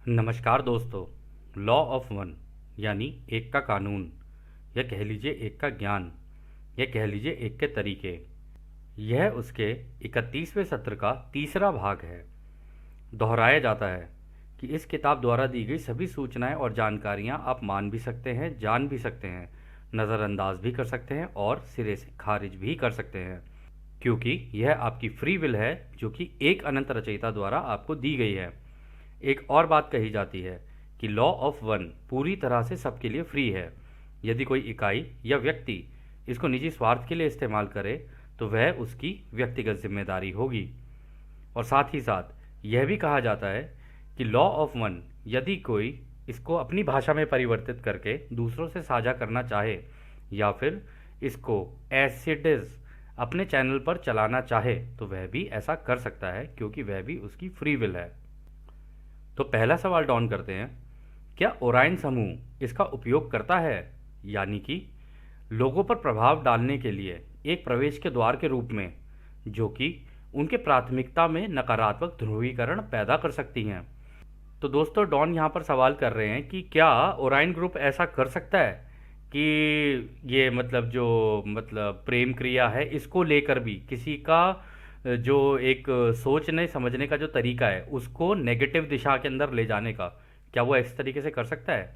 नमस्कार दोस्तों। Law of one यानी एक का कानून, या कह लीजिए एक का ज्ञान, या कह लीजिए एक के तरीके, यह उसके 31वें सत्र का तीसरा भाग है। दोहराया जाता है कि इस किताब द्वारा दी गई सभी सूचनाएं और जानकारियां आप मान भी सकते हैं, जान भी सकते हैं, नज़रअंदाज भी कर सकते हैं और सिरे से खारिज भी कर सकते हैं, क्योंकि यह आपकी फ्री विल है जो कि एक अनंत रचयिता द्वारा आपको दी गई है। एक और बात कही जाती है कि लॉ ऑफ वन पूरी तरह से सबके लिए फ्री है। यदि कोई इकाई या व्यक्ति इसको निजी स्वार्थ के लिए इस्तेमाल करे तो वह उसकी व्यक्तिगत जिम्मेदारी होगी। और साथ ही साथ यह भी कहा जाता है कि लॉ ऑफ वन यदि कोई इसको अपनी भाषा में परिवर्तित करके दूसरों से साझा करना चाहे या फिर इसको एज इट इज़ अपने चैनल पर चलाना चाहे तो वह भी ऐसा कर सकता है, क्योंकि वह भी उसकी फ्री विल है। तो पहला सवाल डॉन करते हैं, क्या ओराइन समूह इसका उपयोग करता है, यानी कि लोगों पर प्रभाव डालने के लिए एक प्रवेश के द्वार के रूप में, जो कि उनके प्राथमिकता में नकारात्मक ध्रुवीकरण पैदा कर सकती हैं। तो दोस्तों, डॉन यहाँ पर सवाल कर रहे हैं कि क्या ओराइन ग्रुप ऐसा कर सकता है कि ये मतलब प्रेम क्रिया है इसको लेकर भी किसी का जो एक सोचने समझने का जो तरीका है उसको नेगेटिव दिशा के अंदर ले जाने का, क्या वो इस तरीके से कर सकता है?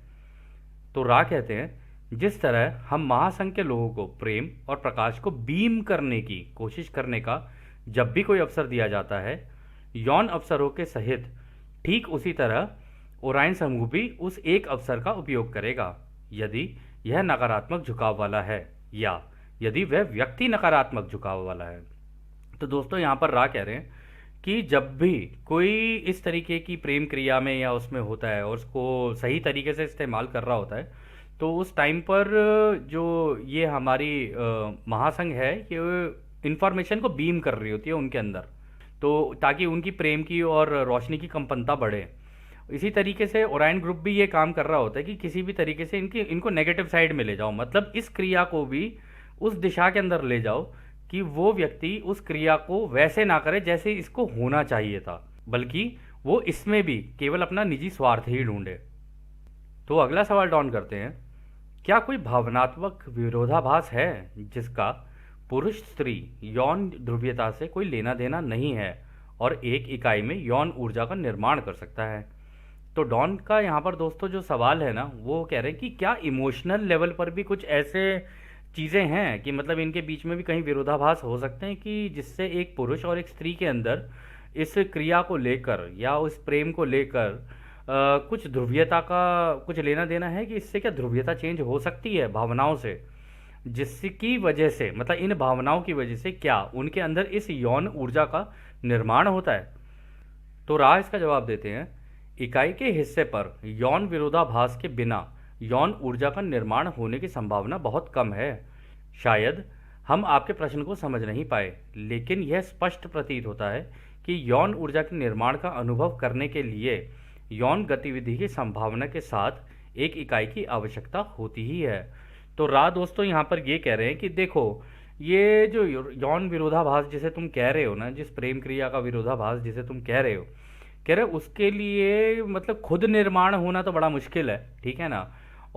तो रा कहते हैं, जिस तरह हम महासंघ के लोगों को प्रेम और प्रकाश को बीम करने की कोशिश करने का जब भी कोई अवसर दिया जाता है यौन अवसरों के सहित, ठीक उसी तरह ओराइन समूह भी उस एक अवसर का उपयोग करेगा यदि यह नकारात्मक झुकाव वाला है या यदि वह व्यक्ति नकारात्मक झुकाव वाला है। तो दोस्तों, यहाँ पर रा कह रहे हैं कि जब भी कोई इस तरीके की प्रेम क्रिया में या उसमें होता है और उसको सही तरीके से इस्तेमाल कर रहा होता है तो उस टाइम पर जो ये हमारी महासंघ है ये इंफॉर्मेशन को बीम कर रही होती है उनके अंदर, तो ताकि उनकी प्रेम की और रोशनी की कंपनता बढ़े। इसी तरीके से ओराइन ग्रुप भी ये काम कर रहा होता है कि किसी भी तरीके से इनको नेगेटिव साइड में ले जाओ, मतलब इस क्रिया को भी उस दिशा के अंदर ले जाओ कि वो व्यक्ति उस क्रिया को वैसे ना करे जैसे इसको होना चाहिए था, बल्कि वो इसमें भी केवल अपना निजी स्वार्थ ही ढूंढे। तो अगला सवाल डॉन करते हैं, क्या कोई भावनात्मक विरोधाभास है जिसका पुरुष स्त्री यौन ध्रुवीयता से कोई लेना देना नहीं है और एक इकाई में यौन ऊर्जा का निर्माण कर सकता है? तो डॉन का यहाँ पर दोस्तों जो सवाल है ना, वो कह रहे हैं कि क्या इमोशनल लेवल पर भी कुछ ऐसे चीज़ें हैं कि मतलब इनके बीच में भी कहीं विरोधाभास हो सकते हैं कि जिससे एक पुरुष और एक स्त्री के अंदर इस क्रिया को लेकर या उस प्रेम को लेकर कुछ ध्रुवीयता का कुछ लेना देना है, कि इससे क्या ध्रुवीयता चेंज हो सकती है भावनाओं से, जिसकी वजह से मतलब इन भावनाओं की वजह से क्या उनके अंदर इस यौन ऊर्जा का निर्माण होता है? तो राह इसका जवाब देते हैं, इकाई के हिस्से पर यौन विरोधाभास के बिना यौन ऊर्जा का निर्माण होने की संभावना बहुत कम है। शायद हम आपके प्रश्न को समझ नहीं पाए, लेकिन यह स्पष्ट प्रतीत होता है कि यौन ऊर्जा के निर्माण का अनुभव करने के लिए यौन गतिविधि की संभावना के साथ एक इकाई की आवश्यकता होती ही है। तो रा दोस्तों यहाँ पर ये कह रहे हैं कि देखो, ये जो यौन विरोधाभास जिसे तुम कह रहे हो ना, जिस प्रेम क्रिया का विरोधाभास जिसे तुम कह रहे हो, कह रहे उसके लिए मतलब खुद निर्माण होना तो बड़ा मुश्किल है, ठीक है ना।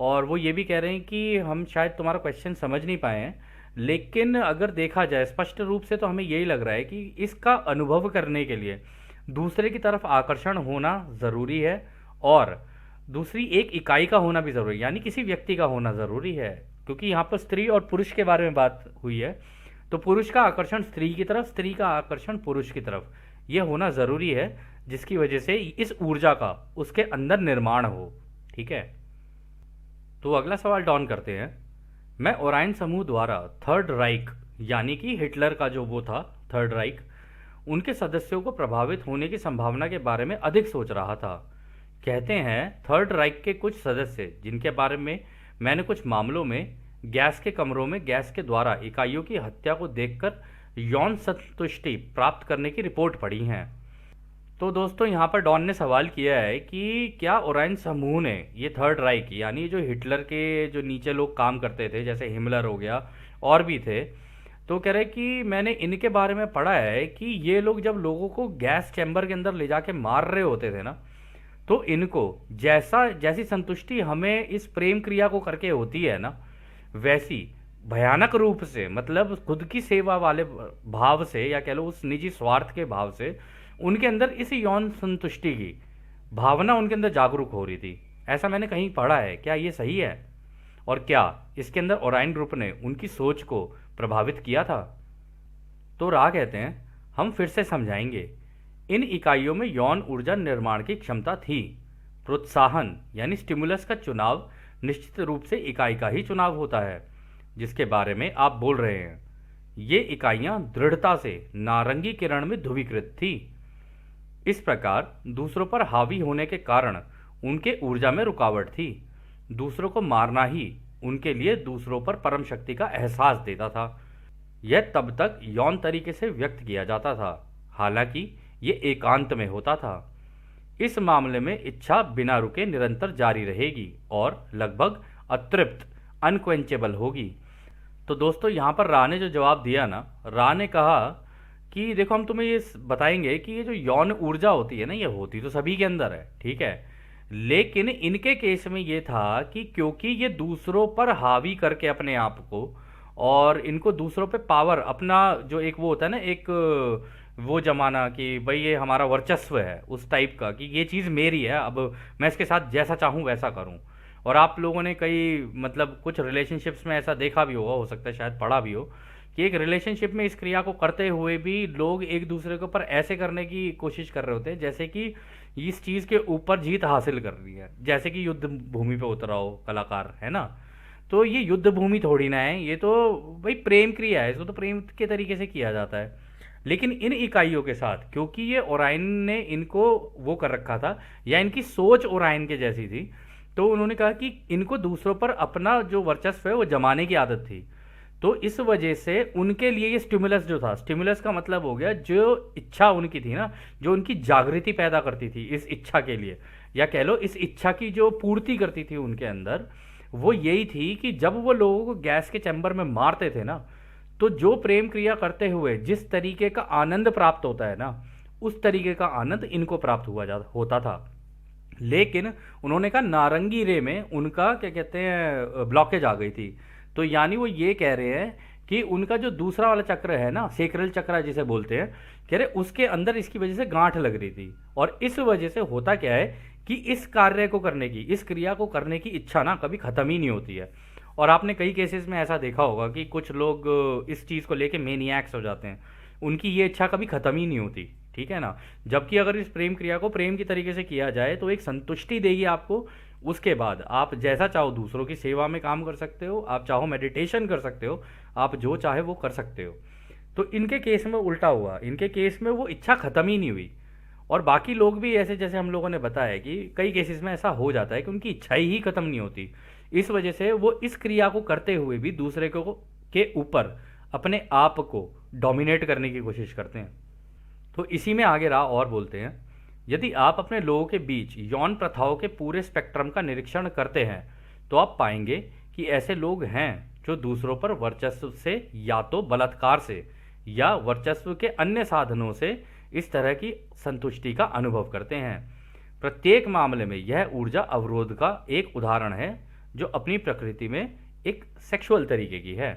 और वो ये भी कह रहे हैं कि हम शायद तुम्हारा क्वेश्चन समझ नहीं पाए हैं, लेकिन अगर देखा जाए स्पष्ट रूप से तो हमें यही लग रहा है कि इसका अनुभव करने के लिए दूसरे की तरफ आकर्षण होना ज़रूरी है और दूसरी एक इकाई का होना भी ज़रूरी है, यानी किसी व्यक्ति का होना ज़रूरी है, क्योंकि यहाँ पर स्त्री और पुरुष के बारे में बात हुई है। तो पुरुष का आकर्षण स्त्री की तरफ, स्त्री का आकर्षण पुरुष की तरफ, यह होना ज़रूरी है, जिसकी वजह से इस ऊर्जा का उसके अंदर निर्माण हो। ठीक है। तो अगला सवाल डॉन करते हैं, मैं ओराइन समूह द्वारा थर्ड राइक यानी कि हिटलर का जो वो था थर्ड राइक, उनके सदस्यों को प्रभावित होने की संभावना के बारे में अधिक सोच रहा था। कहते हैं थर्ड राइक के कुछ सदस्य, जिनके बारे में मैंने कुछ मामलों में गैस के कमरों में गैस के द्वारा इकाइयों की हत्या को देखकर यौन संतुष्टि प्राप्त करने की रिपोर्ट पढ़ी हैं। तो दोस्तों, यहाँ पर डॉन ने सवाल किया है कि क्या ओराइन समूह ने ये थर्ड राइक यानी जो हिटलर के जो नीचे लोग काम करते थे, जैसे हिमलर हो गया और भी थे, तो कह रहे कि मैंने इनके बारे में पढ़ा है कि ये लोग जब लोगों को गैस चैम्बर के अंदर ले जाके मार रहे होते थे ना, तो इनको जैसी संतुष्टि हमें इस प्रेम क्रिया को करके होती है ना, वैसी भयानक रूप से, मतलब खुद की सेवा वाले भाव से, या कह लो उस निजी स्वार्थ के भाव से, उनके अंदर इस यौन संतुष्टि की भावना उनके अंदर जागरूक हो रही थी। ऐसा मैंने कहीं पढ़ा है, क्या ये सही है? और क्या इसके अंदर ओराइन ग्रुप ने उनकी सोच को प्रभावित किया था? तो रा कहते हैं, हम फिर से समझाएंगे। इन इकाइयों में यौन ऊर्जा निर्माण की क्षमता थी। प्रोत्साहन यानी स्टिमुलस का चुनाव निश्चित रूप से इकाई का ही चुनाव होता है जिसके बारे में आप बोल रहे हैं। ये इकाइयां दृढ़ता से नारंगी किरण में ध्रुवीकृत थी। इस प्रकार दूसरों पर हावी होने के कारण उनके ऊर्जा में रुकावट थी। दूसरों को मारना ही उनके लिए दूसरों पर परम शक्ति का एहसास देता था। यह तब तक यौन तरीके से व्यक्त किया जाता था, हालांकि ये एकांत में होता था। इस मामले में इच्छा बिना रुके निरंतर जारी रहेगी और लगभग अतृप्त, अनक्वेंचेबल होगी। तो दोस्तों, यहाँ पर रा ने जो जवाब दिया ना, रा ने कहा कि देखो, हम तुम्हें ये बताएंगे कि ये जो यौन ऊर्जा होती है ना, ये होती तो सभी के अंदर है, ठीक है, लेकिन इनके केस में ये था कि क्योंकि ये दूसरों पर हावी करके अपने आप को, और इनको दूसरों पे पावर अपना, जो एक वो होता है ना, एक वो जमाना कि भाई ये हमारा वर्चस्व है, उस टाइप का कि ये चीज़ मेरी है, अब मैं इसके साथ जैसा चाहूँ वैसा करूँ। और आप लोगों ने कई, मतलब कुछ रिलेशनशिप्स में ऐसा देखा भी होगा, हो सकता है शायद पढ़ा भी हो, कि एक रिलेशनशिप में इस क्रिया को करते हुए भी लोग एक दूसरे के ऊपर ऐसे करने की कोशिश कर रहे होते हैं जैसे कि इस चीज़ के ऊपर जीत हासिल कर रही है, जैसे कि युद्ध भूमि पे उतरा हो कलाकार, है ना। तो ये युद्ध भूमि थोड़ी ना है, ये तो भाई प्रेम क्रिया है, इसको तो प्रेम के तरीके से किया जाता है। लेकिन इन इकाइयों के साथ, क्योंकि ये ओराइन ने इनको वो कर रखा था, या इनकी सोच ओराइन के जैसी थी, तो उन्होंने कहा कि इनको दूसरों पर अपना जो वर्चस्व है वो जमाने की आदत थी। तो इस वजह से उनके लिए ये स्टिमुलस जो था, स्टिमुलस का मतलब हो गया जो इच्छा उनकी थी ना, जो उनकी जागृति पैदा करती थी इस इच्छा के लिए, या कह लो इस इच्छा की जो पूर्ति करती थी उनके अंदर, वो यही थी कि जब वो लोगों को गैस के चैम्बर में मारते थे ना, तो जो प्रेम क्रिया करते हुए जिस तरीके का आनंद प्राप्त होता है ना, उस तरीके का आनंद इनको प्राप्त होता था। लेकिन उन्होंने कहा नारंगी रे में उनका क्या कहते हैं, ब्लॉकेज आ गई थी। तो यानी वो ये कह रहे हैं कि उनका जो दूसरा वाला चक्र है ना, सेक्रल चक्र जिसे बोलते हैं, कह रहे उसके अंदर इसकी वजह से गांठ लग रही थी। और इस वजह से होता क्या है कि इस कार्य को करने की, इस क्रिया को करने की इच्छा ना कभी खत्म ही नहीं होती है। और आपने कई केसेस में ऐसा देखा होगा कि कुछ लोग इस चीज़ को लेके मेनिएक्स हो जाते हैं, उनकी ये इच्छा कभी खत्म ही नहीं होती, ठीक है ना। जबकि अगर इस प्रेम क्रिया को प्रेम की तरीके से किया जाए तो एक संतुष्टि देगी आपको। उसके बाद आप जैसा चाहो दूसरों की सेवा में काम कर सकते हो, आप चाहो मेडिटेशन कर सकते हो, आप जो चाहे वो कर सकते हो। तो इनके केस में उल्टा हुआ, इनके केस में वो इच्छा खत्म ही नहीं हुई। और बाकी लोग भी ऐसे, जैसे हम लोगों ने बताया कि कई केसेस में ऐसा हो जाता है कि उनकी इच्छा ही खत्म नहीं होती। इस वजह से वो इस क्रिया को करते हुए भी दूसरे को के ऊपर अपने आप को डोमिनेट करने की कोशिश करते हैं। तो इसी में आगे रहा और बोलते हैं, यदि आप अपने लोगों के बीच यौन प्रथाओं के पूरे स्पेक्ट्रम का निरीक्षण करते हैं तो आप पाएंगे कि ऐसे लोग हैं जो दूसरों पर वर्चस्व से, या तो बलात्कार से या वर्चस्व के अन्य साधनों से इस तरह की संतुष्टि का अनुभव करते हैं। प्रत्येक मामले में यह ऊर्जा अवरोध का एक उदाहरण है जो अपनी प्रकृति में एक सेक्सुअल तरीके की है।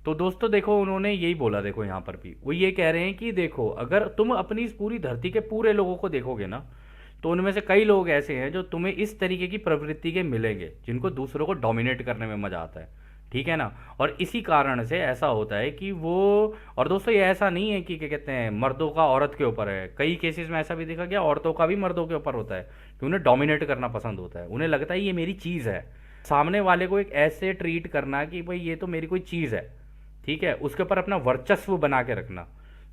तो दोस्तों देखो, उन्होंने यही बोला, देखो यहाँ पर भी वो ये कह रहे हैं कि देखो, अगर तुम अपनी इस पूरी धरती के पूरे लोगों को देखोगे ना, तो उनमें से कई लोग ऐसे हैं जो तुम्हें इस तरीके की प्रवृत्ति के मिलेंगे जिनको दूसरों को डोमिनेट करने में मजा आता है, ठीक है ना। और इसी कारण से ऐसा होता है कि वो, और दोस्तों ये ऐसा नहीं है कि क्या कहते हैं मर्दों का औरत के ऊपर है, कई केसेस में ऐसा भी देखा गया औरतों का भी मर्दों के ऊपर होता है कि उन्हें डोमिनेट करना पसंद होता है। उन्हें लगता है ये मेरी चीज़ है, सामने वाले को एक ऐसे ट्रीट करना कि भाई ये तो मेरी कोई चीज़ है, ठीक है, उसके ऊपर अपना वर्चस्व बना के रखना।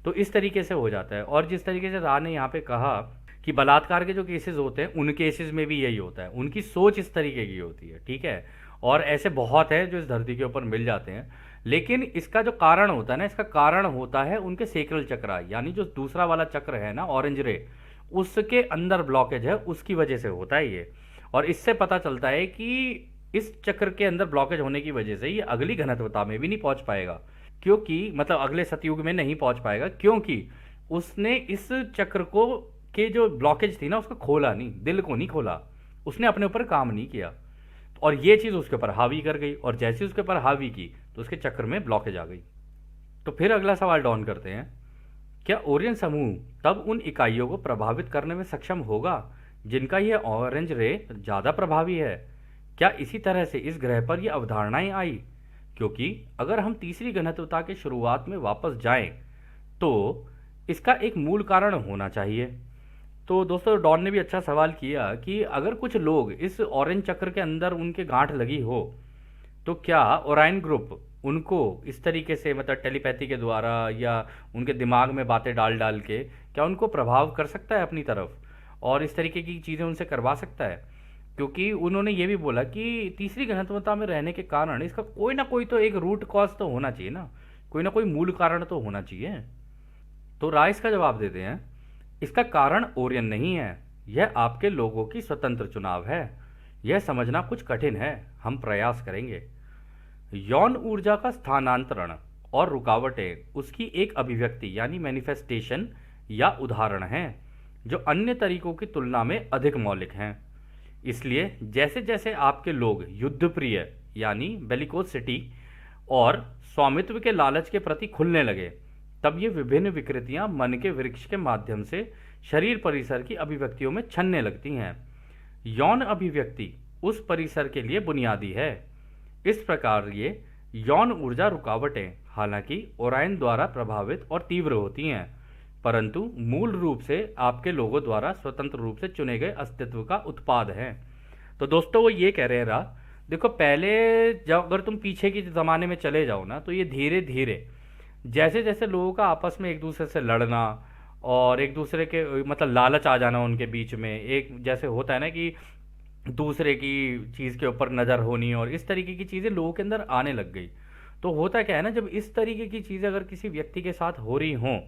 तो इस तरीके से हो जाता है। और जिस तरीके से रा ने यहाँ पे कहा कि बलात्कार के जो केसेस होते हैं उन केसेस में भी यही होता है, उनकी सोच इस तरीके की होती है, ठीक है। और ऐसे बहुत हैं जो इस धरती के ऊपर मिल जाते हैं। लेकिन इसका जो कारण होता है ना, इसका कारण होता है उनके सेक्रल चक्र, यानी जो दूसरा वाला चक्र है ना, ऑरेंज रे, उसके अंदर ब्लॉकेज है, उसकी वजह से होता है ये। और इससे पता चलता है कि इस चक्र के अंदर ब्लॉकेज होने की वजह से ये अगली घनत्वता में भी नहीं पहुंच पाएगा, क्योंकि मतलब अगले सतयुग में नहीं पहुंच पाएगा, क्योंकि उसने इस चक्र को के जो ब्लॉकेज थी ना उसको खोला नहीं, दिल को नहीं खोला, उसने अपने ऊपर काम नहीं किया, और ये चीज़ उसके ऊपर हावी कर गई, और जैसे उसके ऊपर हावी की तो उसके चक्कर में ब्लॉकेज आ गई। तो फिर अगला सवाल डॉन करते हैं, क्या ओरियन समूह तब उन इकाइयों को प्रभावित करने में सक्षम होगा जिनका यह ऑरेंज रे ज़्यादा प्रभावी है? क्या इसी तरह से इस ग्रह पर यह अवधारणाएं आई? क्योंकि अगर हम तीसरी घनत्वता के शुरुआत में वापस जाएं तो इसका एक मूल कारण होना चाहिए। तो दोस्तों डॉन ने भी अच्छा सवाल किया कि अगर कुछ लोग इस ऑरेंज चक्र के अंदर उनके गांठ लगी हो तो क्या ओराइन ग्रुप उनको इस तरीके से मतलब टेलीपैथी के द्वारा या उनके दिमाग में बातें डाल डाल के क्या उनको प्रभाव कर सकता है अपनी तरफ, और इस तरीके की चीज़ें उनसे करवा सकता है? क्योंकि उन्होंने ये भी बोला कि तीसरी घनत्वता में रहने के कारण इसका कोई ना कोई तो एक रूट कॉज तो होना चाहिए ना, कोई ना कोई मूल कारण तो होना चाहिए। तो राय इसका जवाब देते हैं, इसका कारण ओरियन नहीं है, यह आपके लोगों की स्वतंत्र चुनाव है। यह समझना कुछ कठिन है, हम प्रयास करेंगे। यौन ऊर्जा का स्थानांतरण और रुकावटें उसकी एक अभिव्यक्ति यानी मैनिफेस्टेशन या उदाहरण हैं जो अन्य तरीकों की तुलना में अधिक मौलिक हैं। इसलिए जैसे जैसे आपके लोग युद्धप्रिय यानी बेलिकोसिटी और स्वामित्व के लालच के प्रति खुलने लगे, तब ये विभिन्न विकृतियां मन के वृक्ष के माध्यम से शरीर परिसर की अभिव्यक्तियों में छनने लगती हैं। यौन अभिव्यक्ति उस परिसर के लिए बुनियादी है। इस प्रकार ये यौन ऊर्जा रुकावटें हालांकि ओराइन द्वारा प्रभावित और तीव्र होती हैं, परंतु मूल रूप से आपके लोगों द्वारा स्वतंत्र रूप से चुने गए अस्तित्व का उत्पाद हैं। तो दोस्तों वो ये कह रहे हैं देखो पहले जब अगर तुम पीछे के ज़माने में चले जाओ ना तो ये धीरे धीरे जैसे जैसे लोगों का आपस में एक दूसरे से लड़ना और एक दूसरे के मतलब लालच आ जाना उनके बीच में, एक जैसे होता है ना कि दूसरे की चीज़ के ऊपर नज़र होनी और इस तरीके की चीज़ें लोगों के अंदर आने लग गई। तो होता क्या है ना, जब इस तरीके की चीज़ें अगर किसी व्यक्ति के साथ हो रही हों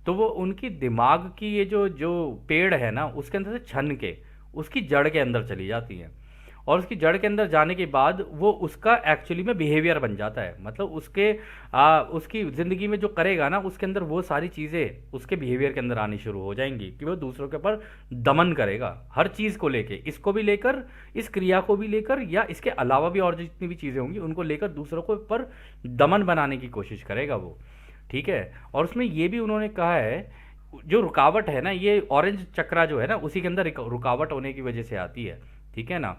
तो वो उनकी दिमाग की ये जो जो पेड़ है ना उसके अंदर से छन के उसकी जड़ के अंदर चली जाती हैं, और उसकी जड़ के अंदर जाने के बाद वो उसका एक्चुअली में बिहेवियर बन जाता है। मतलब उसकी ज़िंदगी में जो करेगा ना उसके अंदर वो सारी चीज़ें उसके बिहेवियर के अंदर आनी शुरू हो जाएंगी कि वो दूसरों के ऊपर दमन करेगा हर चीज़ को लेके, इसको भी लेकर, इस क्रिया को भी लेकर, या इसके अलावा भी और जितनी भी चीज़ें होंगी उनको लेकर दूसरों को ऊपर दमन बनाने की कोशिश करेगा वो। ठीक है, और उसमें ये भी उन्होंने कहा है जो रुकावट है ना, ये ऑरेंज चक्रा जो है ना उसी के अंदर रुकावट होने की वजह से आती है। ठीक है ना,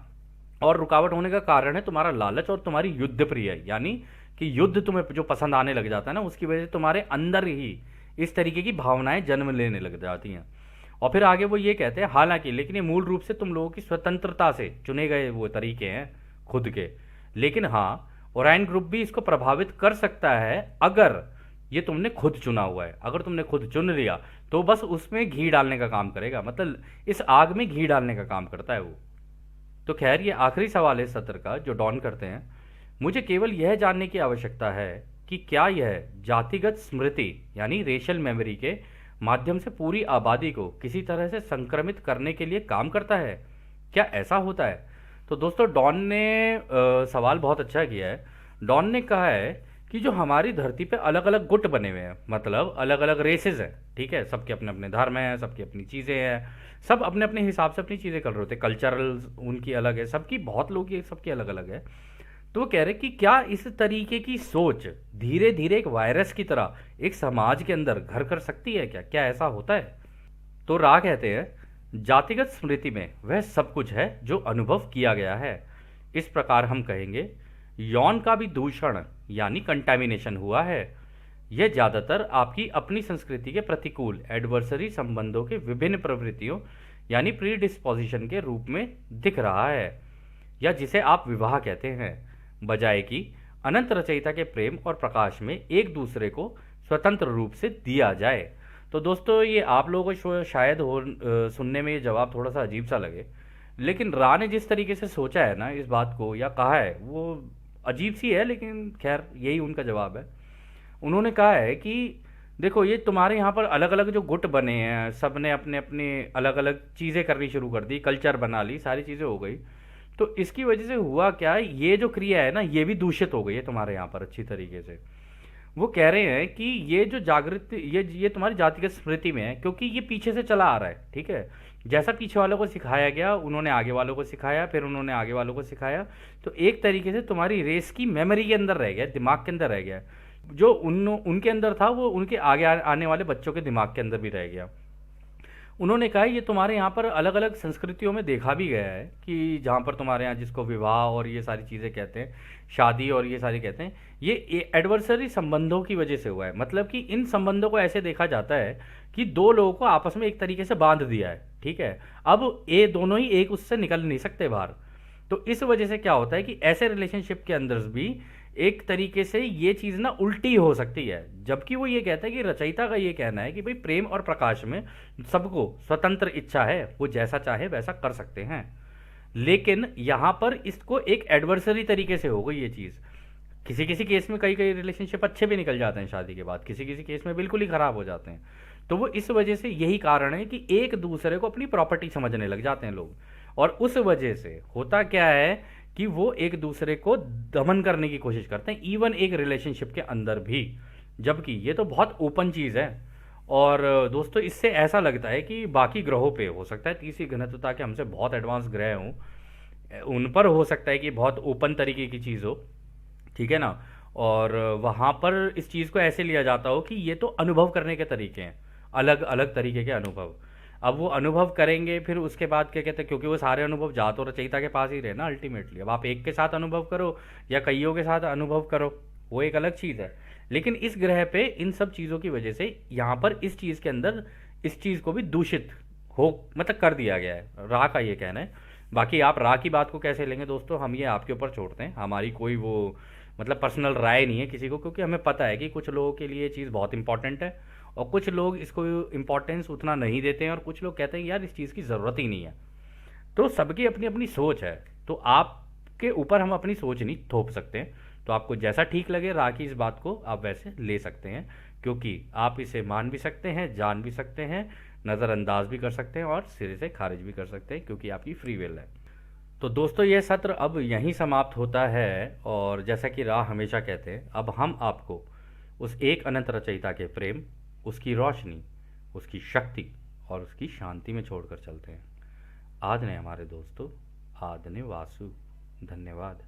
और रुकावट होने का कारण है तुम्हारा लालच और तुम्हारी युद्ध प्रिय, यानी कि युद्ध तुम्हें जो पसंद आने लग जाता है ना उसकी वजह से तुम्हारे अंदर ही इस तरीके की भावनाएं जन्म लेने लग जाती हैं। और फिर आगे वो ये कहते हैं हालांकि लेकिन ये मूल रूप से तुम लोगों की स्वतंत्रता से चुने गए वो तरीके हैं खुद के, लेकिन हाँ ओराइन ग्रुप भी इसको प्रभावित कर सकता है अगर ये तुमने खुद चुना हुआ है। अगर तुमने खुद चुन लिया तो बस उसमें घी डालने का काम करेगा, मतलब इस आग में घी डालने का काम करता है वो। तो खैर ये आखिरी सवाल है सत्र का जो डॉन करते हैं, मुझे केवल यह जानने की आवश्यकता है कि क्या यह जातिगत स्मृति यानी रेशियल मेमोरी के माध्यम से पूरी आबादी को किसी तरह से संक्रमित करने के लिए काम करता है? क्या ऐसा होता है? तो दोस्तों डॉन ने सवाल बहुत अच्छा किया है। डॉन ने कहा है कि जो हमारी धरती पे अलग अलग गुट बने हुए हैं, मतलब अलग अलग रेसेस हैं, ठीक है, सबके अपने अपने धर्म हैं, सबकी अपनी चीज़ें हैं, सब अपने अपने हिसाब से अपनी चीज़ें कर रहे होते हैं, कल्चरल उनकी अलग है, सबकी बहुत लोग की सबकी अलग अलग है। तो वो कह रहे कि क्या इस तरीके की सोच धीरे धीरे एक वायरस की तरह एक समाज के अंदर घर कर सकती है? क्या क्या ऐसा होता है? तो रा कहते हैं जातिगत स्मृति में वह सब कुछ है जो अनुभव किया गया है। इस प्रकार हम कहेंगे यौन का भी दूषण यानी कंटामिनेशन हुआ है। यह ज़्यादातर आपकी अपनी संस्कृति के प्रतिकूल एडवर्सरी संबंधों के विभिन्न प्रवृत्तियों यानी प्री डिस्पोजिशन के रूप में दिख रहा है, या जिसे आप विवाह कहते हैं, बजाय कि अनंत रचयिता के प्रेम और प्रकाश में एक दूसरे को स्वतंत्र रूप से दिया जाए। तो दोस्तों ये आप लोगों को शायद सुनने में ये जवाब थोड़ा सा अजीब सा लगे, लेकिन रा ने जिस तरीके से सोचा है ना इस बात को या कहा है वो अजीब सी है, लेकिन खैर यही उनका जवाब है। उन्होंने कहा है कि देखो ये तुम्हारे यहाँ पर अलग अलग जो गुट बने हैं, सब ने अपने अपने अलग अलग चीज़ें करनी शुरू कर दी, कल्चर बना ली, सारी चीज़ें हो गई, तो इसकी वजह से हुआ क्या, ये जो क्रिया है ना ये भी दूषित हो गई है तुम्हारे यहाँ पर अच्छी तरीके से। वो कह रहे हैं कि ये जो जागृत ये तुम्हारी जातिगत स्मृति में है, क्योंकि ये पीछे से चला आ रहा है, ठीक है। जैसा पीछे वालों को सिखाया गया, उन्होंने आगे वालों को सिखाया, फिर उन्होंने आगे वालों को सिखाया, तो एक तरीके से तुम्हारी रेस की मेमोरी के अंदर रह गया, दिमाग के अंदर रह गया। जो उनके अंदर था वो उनके आगे आने वाले बच्चों के दिमाग के अंदर भी रह गया। उन्होंने कहा ये तुम्हारे यहाँ पर अलग अलग संस्कृतियों में देखा भी गया है कि जहाँ पर तुम्हारे यहाँ जिसको विवाह और ये सारी चीज़ें कहते हैं, शादी और ये सारी कहते हैं, ये एडवर्सरी संबंधों की वजह से हुआ है। मतलब कि इन संबंधों को ऐसे देखा जाता है कि दो लोगों को आपस में एक तरीके से बांध दिया है, ठीक है। अब ये दोनों ही एक उससे निकल नहीं सकते बाहर। तो इस वजह से क्या होता है कि ऐसे रिलेशनशिप के अंदर भी एक तरीके से ये चीज़ ना उल्टी हो सकती है। जबकि वो ये कहता है कि रचयिता का ये कहना है कि भाई प्रेम और प्रकाश में सबको स्वतंत्र इच्छा है, वो जैसा चाहे वैसा कर सकते हैं। लेकिन यहाँ पर इसको एक एडवर्सरी तरीके से हो गई ये चीज़। किसी किसी केस में कई कई रिलेशनशिप अच्छे भी निकल जाते हैं शादी के बाद, किसी किसी केस में बिल्कुल ही ख़राब हो जाते हैं। तो वो इस वजह से यही कारण है कि एक दूसरे को अपनी प्रॉपर्टी समझने लग जाते हैं लोग, और उस वजह से होता क्या है कि वो एक दूसरे को दमन करने की कोशिश करते हैं, इवन एक रिलेशनशिप के अंदर भी। जबकि ये तो बहुत ओपन चीज़ है। और दोस्तों इससे ऐसा लगता है कि बाकी ग्रहों पे हो सकता है तीसरी घनत्वता के हमसे बहुत एडवांस ग्रह हों, उन पर हो सकता है कि बहुत ओपन तरीके की चीज़ हो, ठीक है ना। और वहाँ पर इस चीज़ को ऐसे लिया जाता हो कि ये तो अनुभव करने के तरीके हैं, अलग अलग तरीके के अनुभव। अब वो अनुभव करेंगे, फिर उसके बाद क्या कहते हैं, क्योंकि वो सारे अनुभव जा तो रचयिता के पास ही रहे ना अल्टीमेटली। अब आप एक के साथ अनुभव करो या कईयों के साथ अनुभव करो, वो एक अलग चीज़ है। लेकिन इस ग्रह पे इन सब चीज़ों की वजह से यहाँ पर इस चीज़ के अंदर इस चीज़ को भी दूषित हो मतलब कर दिया गया है, रा का ये कहना है। बाकी आप रा की बात को कैसे लेंगे दोस्तों, हम ये आपके ऊपर छोड़ते हैं। हमारी कोई वो मतलब पर्सनल राय नहीं है किसी को, क्योंकि हमें पता है कि कुछ लोगों के लिए ये चीज़ बहुत इंपॉर्टेंट है और कुछ लोग इसको इम्पोर्टेंस उतना नहीं देते हैं, और कुछ लोग कहते हैं यार इस चीज़ की ज़रूरत ही नहीं है। तो सबकी अपनी अपनी सोच है, तो आपके ऊपर हम अपनी सोच नहीं थोप सकते हैं। तो आपको जैसा ठीक लगे रा की इस बात को आप वैसे ले सकते हैं, क्योंकि आप इसे मान भी सकते हैं, जान भी सकते हैं, नज़रअंदाज भी कर सकते हैं और सिरे से खारिज भी कर सकते हैं, क्योंकि आपकी फ्री विल है। तो दोस्तों ये सत्र अब यहीं समाप्त होता है, और जैसा कि राह हमेशा कहते हैं, अब हम आपको उस एक अनंत रचयिता के प्रेम, उसकी रोशनी, उसकी शक्ति और उसकी शांति में छोड़कर चलते हैं। आदने हमारे दोस्तों, आदने वासु। धन्यवाद।